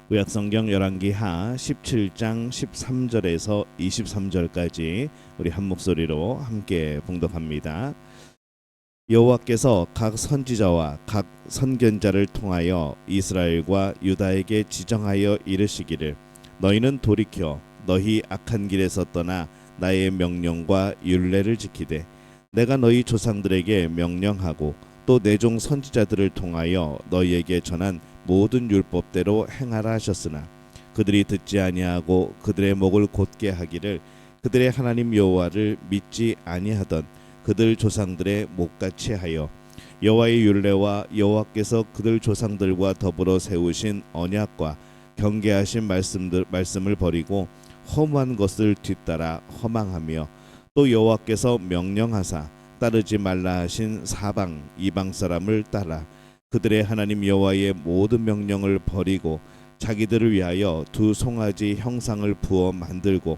구약성경 열왕기하 17장 13절에서 23절까지 우리 한 목소리로 함께 봉독합니다. 여호와께서 각 선지자와 각 선견자를 통하여 이스라엘과 유다에게 지정하여 이르시기를 너희는 돌이켜 너희 악한 길에서 떠나 나의 명령과 율례를 지키되 내가 너희 조상들에게 명령하고 또 내 종 선지자들을 통하여 너희에게 전한 모든 율법대로 행하라 하셨으나 그들이 듣지 아니하고 그들의 목을 곧게 하기를 그들의 하나님 여호와를 믿지 아니하던 그들 조상들의 목같이 하여 여호와의 율례와 여호와께서 그들 조상들과 더불어 세우신 언약과 경계하신 말씀을 버리고 허무한 것을 뒤따라 허망하며 또 여호와께서 명령하사 따르지 말라 하신 사방 이방 사람을 따라 그들의 하나님 여호와의 모든 명령을 버리고 자기들을 위하여 두 송아지 형상을 부어 만들고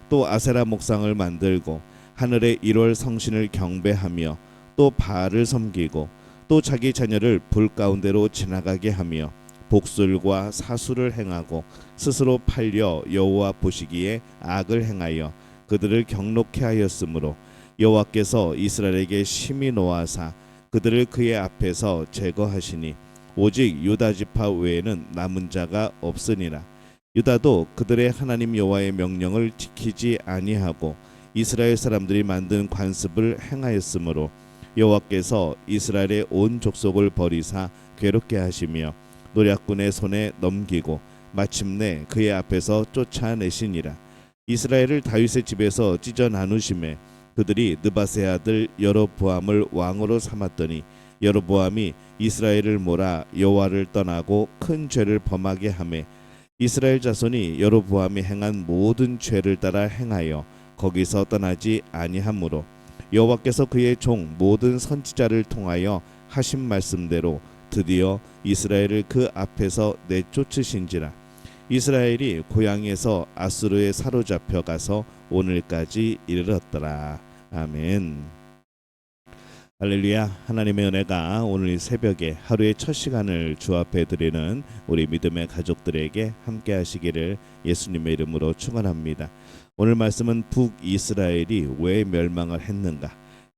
또 아세라 목상을 만들고 하늘의 1월 성신을 경배하며 또 바알을 섬기고 또 자기 자녀를 불 가운데로 지나가게 하며 복술과 사수를 행하고 스스로 팔려 여호와 보시기에 악을 행하여 그들을 경록케 하였으므로 여호와께서 이스라엘에게 심히 노하사 그들을 그의 앞에서 제거하시니 오직 유다 지파 외에는 남은 자가 없으니라. 유다도 그들의 하나님 여호와의 명령을 지키지 아니하고 이스라엘 사람들이 만든 관습을 행하였으므로 여호와께서 이스라엘의 온 족속을 버리사 괴롭게 하시며 노략군의 손에 넘기고 마침내 그의 앞에서 쫓아내시니라. 이스라엘을 다윗의 집에서 찢어 나누심에 그들이 느바세 아들 여로보암을 왕으로 삼았더니 여로보암이 이스라엘을 몰아 여호와를 떠나고 큰 죄를 범하게 하매 이스라엘 자손이 여로보암이 행한 모든 죄를 따라 행하여 거기서 떠나지 아니하므로 여호와께서 그의 종 모든 선지자를 통하여 하신 말씀대로 드디어 이스라엘을 그 앞에서 내쫓으신지라. 이스라엘이 고향에서 아수르에 사로잡혀 가서 오늘까지 이르렀더라. 아멘. 할렐루야. 하나님의 은혜가 오늘 이 새벽에 하루의 첫 시간을 주 앞에 드리는 우리 믿음의 가족들에게 함께 하시기를 예수님의 이름으로 축원합니다. 오늘 말씀은 북이스라엘이 왜 멸망을 했는가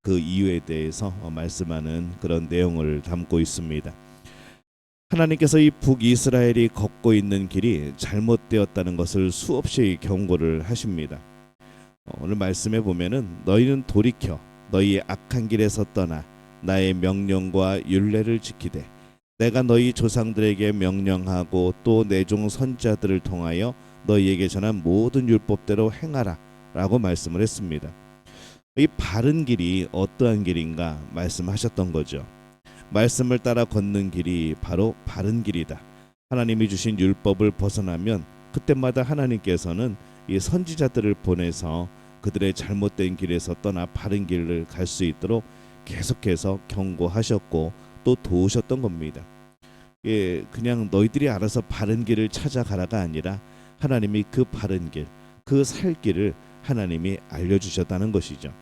그 이유에 대해서 말씀하는 그런 내용을 담고 있습니다. 하나님께서 이 북이스라엘이 걷고 있는 길이 잘못되었다는 것을 수없이 경고를 하십니다. 오늘 말씀에 보면은 너희는 돌이켜 너희 악한 길에서 떠나 나의 명령과 율례를 지키되 내가 너희 조상들에게 명령하고 또 내 종 선지자들을 통하여 너희에게 전한 모든 율법대로 행하라 라고 말씀을 했습니다. 이 바른 길이 어떠한 길인가 말씀하셨던 거죠. 말씀을 따라 걷는 길이 바로 바른 길이다. 하나님이 주신 율법을 벗어나면 그때마다 하나님께서는 이 선지자들을 보내서 그들의 잘못된 길에서 떠나 바른 길을 갈 수 있도록 계속해서 경고하셨고 또 도우셨던 겁니다. 그냥 너희들이 알아서 바른 길을 찾아가라가 아니라 하나님이 그 바른 길, 그 살 길을 하나님이 알려주셨다는 것이죠.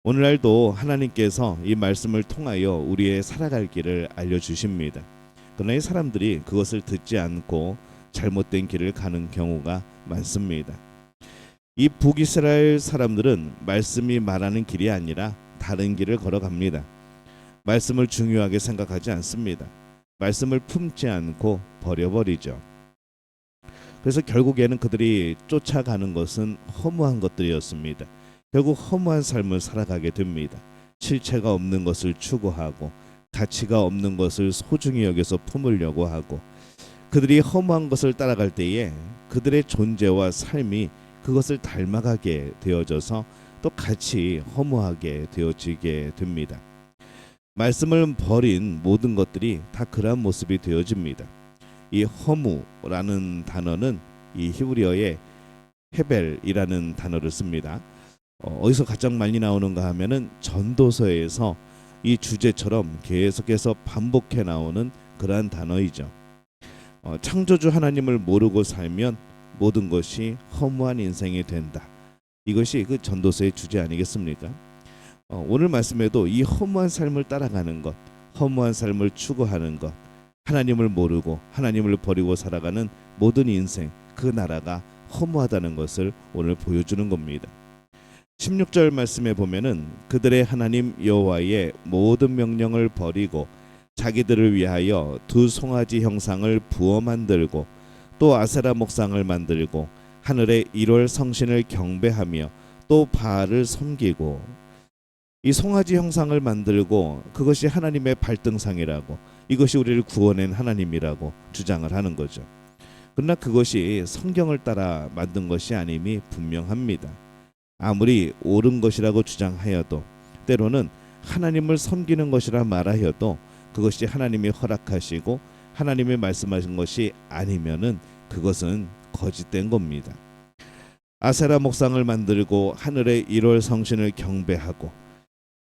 오늘날도 하나님께서 이 말씀을 통하여 우리의 살아갈 길을 알려주십니다. 그러나 이 사람들이 그것을 듣지 않고 잘못된 길을 가는 경우가 많습니다. 이 북이스라엘 사람들은 말씀이 말하는 길이 아니라 다른 길을 걸어갑니다. 말씀을 중요하게 생각하지 않습니다. 말씀을 품지 않고 버려버리죠. 그래서 결국에는 그들이 쫓아가는 것은 허무한 것들이었습니다. 결국 허무한 삶을 살아가게 됩니다. 실체가 없는 것을 추구하고 가치가 없는 것을 소중히 여겨서 품으려고 하고 그들이 허무한 것을 따라갈 때에 그들의 존재와 삶이 그것을 닮아가게 되어져서 또 같이 허무하게 되어지게 됩니다. 말씀을 버린 모든 것들이 다 그러한 모습이 되어집니다. 이 허무라는 단어는 이 히브리어의 헤벨이라는 단어를 씁니다. 어디서 가장 많이 나오는가 하면은 전도서에서 이 주제처럼 계속해서 반복해 나오는 그러한 단어이죠. 창조주 하나님을 모르고 살면 모든 것이 허무한 인생이 된다. 이것이 그 전도서의 주제 아니겠습니까? 오늘 말씀에도 이 허무한 삶을 따라가는 것, 허무한 삶을 추구하는 것, 하나님을 모르고 하나님을 버리고 살아가는 모든 인생, 그 나라가 허무하다는 것을 오늘 보여주는 겁니다. 16절 말씀에 보면은 그들의 하나님 여호와의 모든 명령을 버리고 자기들을 위하여 두 송아지 형상을 부어 만들고 또 아세라 목상을 만들고 하늘의 1월 성신을 경배하며 또 바알을 섬기고, 이 송아지 형상을 만들고 그것이 하나님의 발등상이라고, 이것이 우리를 구원한 하나님이라고 주장을 하는 거죠. 그러나 그것이 성경을 따라 만든 것이 아님이 분명합니다. 아무리 옳은 것이라고 주장하여도 때로는 하나님을 섬기는 것이라 말하여도 그것이 하나님이 허락하시고 하나님이 말씀하신 것이 아니면은 그것은 거짓된 겁니다. 아세라 목상을 만들고 하늘의 1월 성신을 경배하고,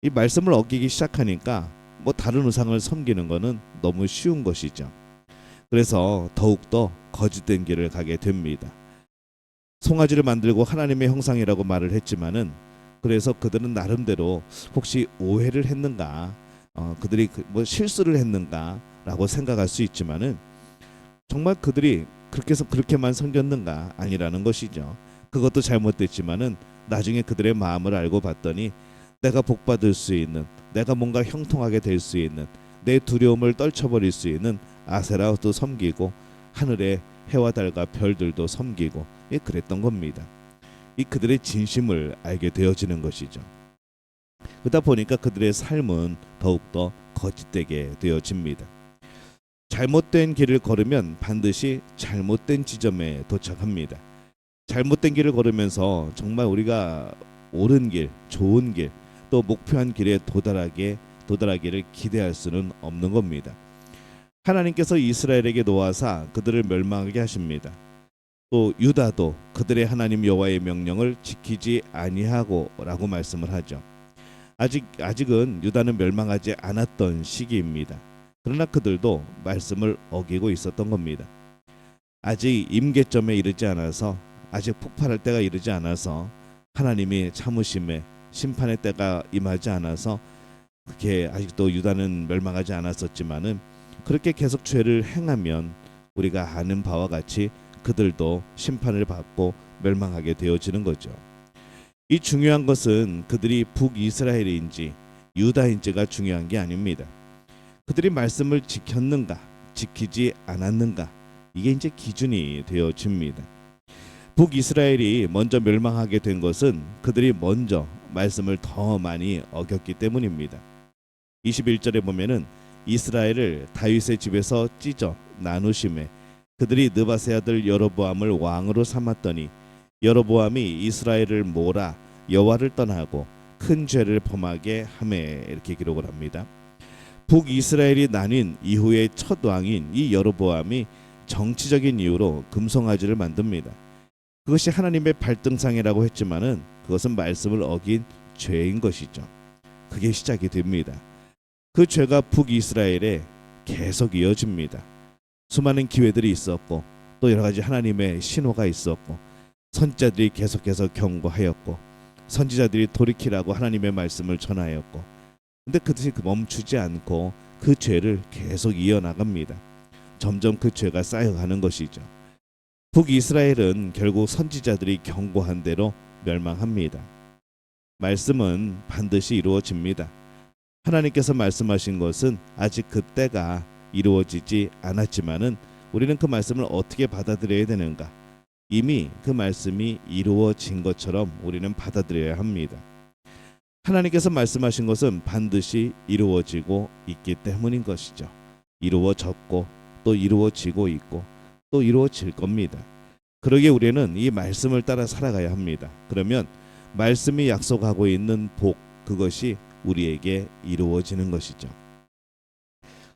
이 말씀을 어기기 시작하니까 다른 우상을 섬기는 것은 너무 쉬운 것이죠. 그래서 더욱더 거짓된 길을 가게 됩니다. 송아지를 만들고 하나님의 형상이라고 말을 했지만은, 그래서 그들은 나름대로 혹시 오해를 했는가, 그들이 실수를 했는가라고 생각할 수 있지만은, 정말 그들이 그렇게 해서 그렇게만 섬겼는가? 아니라는 것이죠. 그것도 잘못됐지만은 나중에 그들의 마음을 알고 봤더니 내가 복받을 수 있는, 내가 뭔가 형통하게 될 수 있는, 내 두려움을 떨쳐버릴 수 있는 아세라도 섬기고 하늘의 해와 달과 별들도 섬기고, 그랬던 겁니다. 이 그들의 진심을 알게 되어지는 것이죠. 그러다 보니까 그들의 삶은 더욱더 거짓되게 되어집니다. 잘못된 길을 걸으면 반드시 잘못된 지점에 도착합니다. 잘못된 길을 걸으면서 정말 우리가 옳은 길, 좋은 길, 또 목표한 길에 도달하기를 기대할 수는 없는 겁니다. 하나님께서 이스라엘에게 노하사 그들을 멸망하게 하십니다. 또 유다도 그들의 하나님 여호와의 명령을 지키지 아니하고라고 말씀을 하죠. 아직은 유다는 멸망하지 않았던 시기입니다. 그러나 그들도 말씀을 어기고 있었던 겁니다. 아직 임계점에 이르지 않아서, 아직 폭발할 때가 이르지 않아서, 하나님이 참으심에 심판의 때가 임하지 않아서 그렇게 아직도 유다는 멸망하지 않았었지만은, 그렇게 계속 죄를 행하면 우리가 아는 바와 같이 그들도 심판을 받고 멸망하게 되어지는 거죠. 이 중요한 것은 그들이 북이스라엘인지 유다인지가 중요한 게 아닙니다. 그들이 말씀을 지켰는가, 지키지 않았는가, 이게 이제 기준이 되어집니다. 북이스라엘이 먼저 멸망하게 된 것은 그들이 먼저 말씀을 더 많이 어겼기 때문입니다. 21절에 보면은 이스라엘을 다윗의 집에서 찢어 나누심에 그들이 느바세 아들 여로보암을 왕으로 삼았더니 여로보암이 이스라엘을 몰아 여호와를 떠나고 큰 죄를 범하게 하매, 이렇게 기록을 합니다. 북이스라엘이 나뉜 이후의 첫 왕인 이 여로보암이 정치적인 이유로 금송아지를 만듭니다. 그것이 하나님의 발등상이라고 했지만은 그것은 말씀을 어긴 죄인 것이죠. 그게 시작이 됩니다. 그 죄가 북이스라엘에 계속 이어집니다. 수많은 기회들이 있었고 또 여러 가지 하나님의 신호가 있었고 선지자들이 계속해서 경고하였고 선지자들이 돌이키라고 하나님의 말씀을 전하였고, 근데 그것이 멈추지 않고 그 죄를 계속 이어나갑니다. 점점 그 죄가 쌓여가는 것이죠. 북이스라엘은 결국 선지자들이 경고한 대로 멸망합니다. 말씀은 반드시 이루어집니다. 하나님께서 말씀하신 것은 아직 그 때가 이루어지지 않았지만은 우리는 그 말씀을 어떻게 받아들여야 되는가? 이미 그 말씀이 이루어진 것처럼 우리는 받아들여야 합니다. 하나님께서 말씀하신 것은 반드시 이루어지고 있기 때문인 것이죠. 이루어졌고 또 이루어지고 있고 또 이루어질 겁니다. 그러기에 우리는 이 말씀을 따라 살아가야 합니다. 그러면 말씀이 약속하고 있는 복, 그것이 우리에게 이루어지는 것이죠.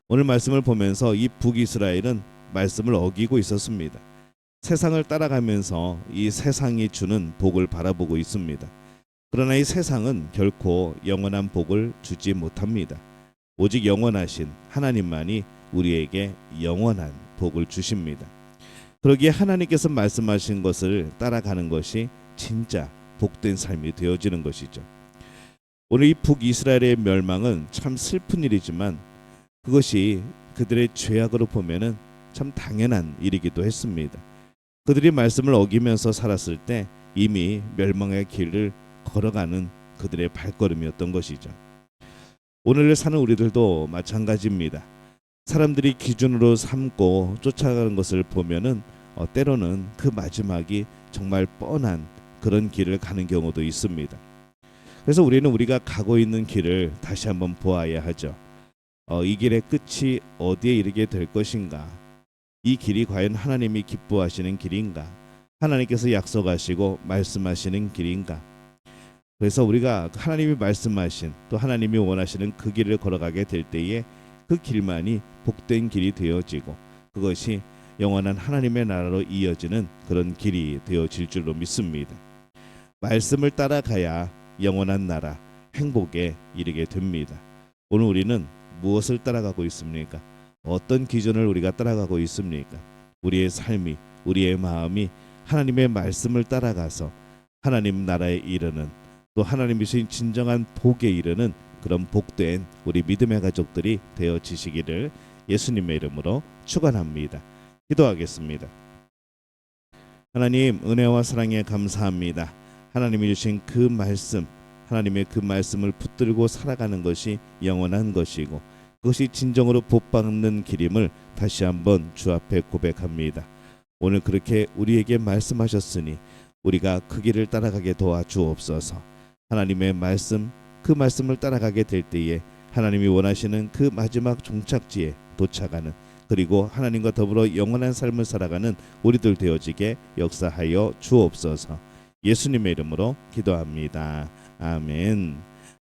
오늘 말씀을 보면서 이 북이스라엘은 말씀을 어기고 있었습니다. 세상을 따라가면서 이 세상이 주는 복을 바라보고 있습니다. 그러나 이 세상은 결코 영원한 복을 주지 못합니다. 오직 영원하신 하나님만이 우리에게 영원한 복을 주십니다. 그러기에 하나님께서 말씀하신 것을 따라가는 것이 진짜 복된 삶이 되어지는 것이죠. 오늘 이 북이스라엘의 멸망은 참 슬픈 일이지만 그것이 그들의 죄악으로 보면은 참 당연한 일이기도 했습니다. 그들이 말씀을 어기면서 살았을 때 이미 멸망의 길을 걸어가는 그들의 발걸음이었던 것이죠. 오늘 사는 우리들도 마찬가지입니다. 사람들이 기준으로 삼고 쫓아가는 것을 보면은 때로는 그 마지막이 정말 뻔한 그런 길을 가는 경우도 있습니다. 그래서 우리는 우리가 가고 있는 길을 다시 한번 보아야 하죠. 이 길의 끝이 어디에 이르게 될 것인가? 이 길이 과연 하나님이 기뻐하시는 길인가? 하나님께서 약속하시고 말씀하시는 길인가? 그래서 우리가 하나님이 말씀하신 또 하나님이 원하시는 그 길을 걸어가게 될 때에 그 길만이 복된 길이 되어지고 그것이 영원한 하나님의 나라로 이어지는 그런 길이 되어질 줄로 믿습니다. 말씀을 따라가야 영원한 나라 행복에 이르게 됩니다. 오늘 우리는 무엇을 따라가고 있습니까? 어떤 기준을 우리가 따라가고 있습니까? 우리의 삶이 우리의 마음이 하나님의 말씀을 따라가서 하나님 나라에 이르는 또 하나님이 주신 진정한 복에 이르는 그런 복된 우리 믿음의 가족들이 되어지시기를 예수님의 이름으로 축원합니다. 기도하겠습니다. 하나님 은혜와 사랑에 감사합니다. 하나님이 주신 그 말씀 하나님의 그 말씀을 붙들고 살아가는 것이 영원한 것이고 그것이 진정으로 복받는 길임을 다시 한번 주 앞에 고백합니다. 오늘 그렇게 우리에게 말씀하셨으니 우리가 그 길을 따라가게 도와주옵소서. 하나님의 말씀 그 말씀을 따라가게 될 때에 하나님이 원하시는 그 마지막 종착지에 도착하는 그리고 하나님과 더불어 영원한 삶을 살아가는 우리들 되어지게 역사하여 주옵소서. 예수님의 이름으로 기도합니다. 아멘.